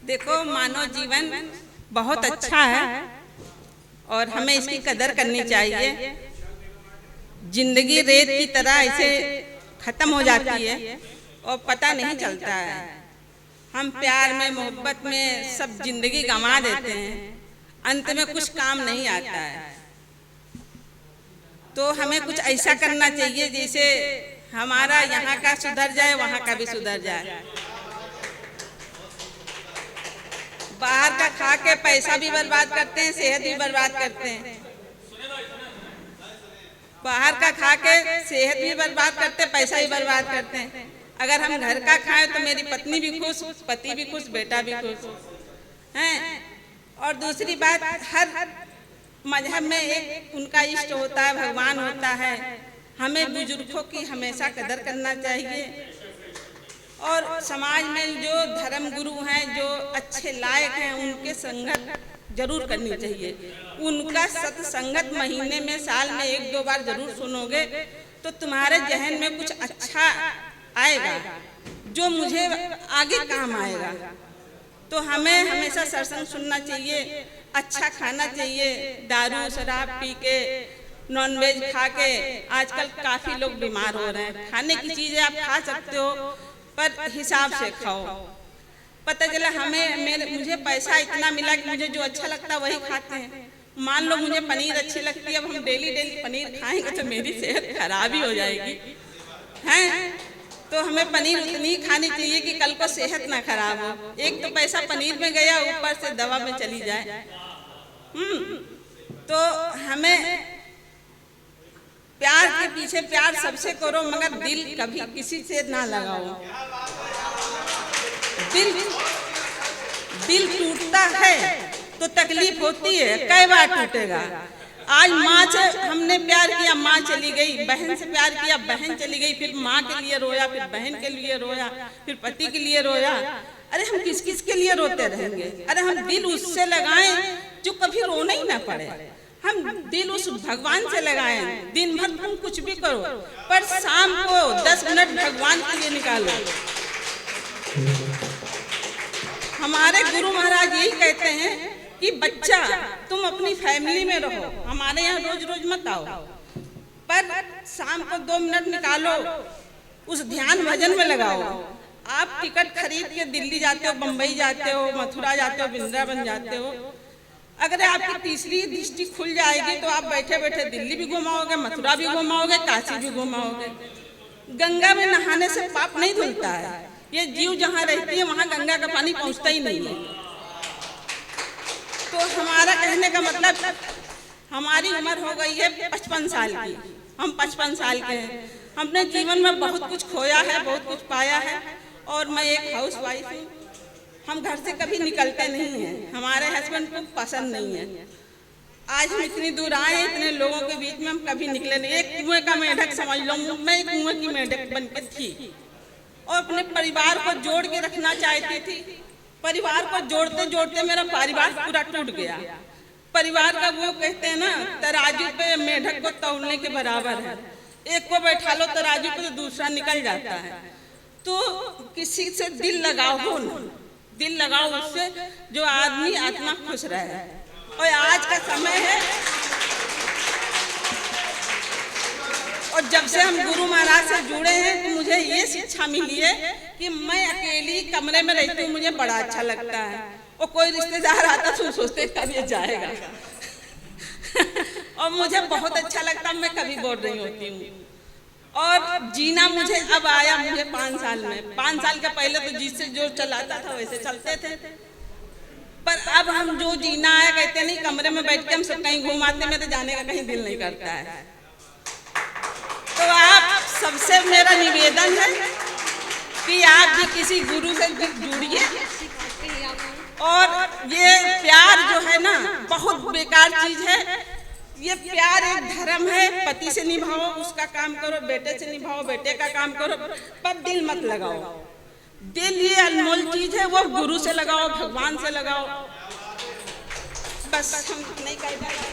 देखो, मानव जीवन बहुत अच्छा है और हमें इसकी कदर करनी चाहिए। जिंदगी रेत की तरह ऐसे खत्म हो जाती है और पता नहीं चलता है। हम प्यार में, मोहब्बत में सब जिंदगी गंवा देते हैं, अंत में कुछ काम नहीं आता है। तो हमें कुछ ऐसा करना चाहिए जैसे हमारा यहाँ का सुधर जाए, वहाँ का भी सुधर जाए। बाहर का खा के पैसा भी बर्बाद करते हैं, सेहत भी बर्बाद करते हैं। बाहर का खा के सेहत भी बर्बाद करते हैं, पैसा भी बर्बाद करते हैं। अगर हम घर का खाएं तो मेरी पत्नी भी खुश, पति भी खुश, बेटा भी खुश हैं। और दूसरी बात, हर मजहब में एक उनका इष्ट होता है, भगवान होता है। हमें बुजुर्गों की हमेशा कदर करना चाहिए और समाज में जो धर्म गुरु हैं, जो अच्छे लायक हैं, उनके संगत जरूर करनी चाहिए। उनका सत्संगत महीने में, साल में 1-2 बार जरूर सुनोगे तो तुम्हारे जहन में कुछ अच्छा आएगा जो मुझे आगे काम आएगा। तो हमें हमेशा सत्संग सुनना चाहिए, अच्छा खाना चाहिए। दारू शराब पी के, नॉनवेज खा के आजकल काफी लोग बीमार हो रहे हैं। खाने की चीजें आप खा सकते हो पर हिसाब से खाओ। पता चला मुझे पैसा इतना मिला कि मुझे जो अच्छा लगता है वही खाते हैं। मान लो मुझे पनीर अच्छी लगती है, अब हम डेली पनीर खाएंगे तो मेरी सेहत खराब ही हो जाएगी, हैं? तो हमें पनीर उतनी खानी चाहिए कि कल को सेहत ना खराब हो। एक तो पैसा पनीर में गया, ऊपर से दवा में चली जाए। तो हमें प्यार के पीछे प्यार सबसे करो, मगर दिल कभी किसी से ना लगाओ। दिल टूटता है तो तकलीफ होती है, कई बार टूटेगा। आज माँ से हमने प्यार किया, माँ चली गई। बहन से प्यार किया, बहन चली गई। फिर माँ के लिए रोया, फिर बहन के लिए रोया, फिर पति के लिए रोया। अरे हम किस किस के लिए रोते रहेंगे? अरे हम दिल उससे लगाएं जो कभी रोना ही ना पड़े। हम दिल उस भगवान से लगाएं। दिन भर तुम कुछ भी करो पर शाम को 10 मिनट भगवान के लिए निकालो। हमारे गुरु महाराज यही कहते हैं कि बच्चा तुम अपनी फैमिली में रहो, हमारे यहाँ रोज रोज मत आओ, पर शाम को 2 मिनट निकालो, उस ध्यान भजन में लगाओ। आप टिकट खरीद के दिल्ली जाते हो, बम्बई जाते हो, मथुरा जाते हो, वृंदावन जाते हो। अगर आपकी तीसरी दृष्टि खुल जाएगी तो आप बैठे बैठे दिल्ली भी घुमाओगे, मथुरा भी घुमाओगे, काशी भी घुमाओगे। गंगा में नहाने से पाप नहीं धुलता है। ये जीव जहाँ रहती है वहाँ गंगा का पानी पहुँचता ही नहीं है। तो हमारा कहने का मतलब, हमारी उम्र हो गई है 55 साल की, हम 55 साल के हैं। हमने जीवन में बहुत कुछ खोया है, बहुत कुछ पाया है। और मैं एक हाउस वाइफ हूँ। हम घर से कभी निकलते नहीं हैं, हमारे हस्बैंड को पसंद नहीं है। आज हम इतनी दूर आए, इतने लोगों के बीच में हम कभी निकले नहीं। एक कुएं का मेढक समझ लो, मैं एक कुएं की मेढक बन के थी और अपने परिवार को जोड़ के रखना चाहती थी। परिवार को जोड़ते जोड़ते मेरा परिवार पूरा टूट गया। परिवार का वो कहते हैं ना, तराजू पे मेढक को तौलने के बराबर है। एक को बैठा लो तराजू पे तो दूसरा निकल जाता है। तो किसी से दिल लगाओ हो ना, दिल लगाओ उससे जो आदमी आत्मा खुश रहे। और आज का समय है, और जब से हम गुरु महाराज से जुड़े हैं तो मुझे ये शिक्षा मिली है कि मैं अकेली कमरे में रहती हूँ, मुझे बड़ा अच्छा लगता है। और कोई रिश्तेदार आता तो सोचते कब ये जाएगा और मुझे बहुत अच्छा लगता, मैं कभी बोल रही होती हूँ। और जीना मुझे अब आया, मुझे 5 साल में। 5 साल के पहले तो जिससे जो चलाता था वैसे चलते थे, पर अब हम जो जीना है, कहते नहीं कमरे में बैठ के हम सब कहीं घूमाते, में तो जाने का कहीं दिल नहीं करता है। तो आप सबसे मेरा निवेदन है कि आप भी किसी गुरु से जुड़िए। और ये प्यार जो है ना, बहुत बेकार चीज है। ये प्यार एक धर्म है। पति से निभाओ, उसका काम करो, बेटे से निभाओ, बेटे का काम करो, पर दिल मत लगाओ। दिल ये अनमोल चीज है, वो गुरु से लगाओ, भगवान से लगाओ। बस हम नहीं कहते।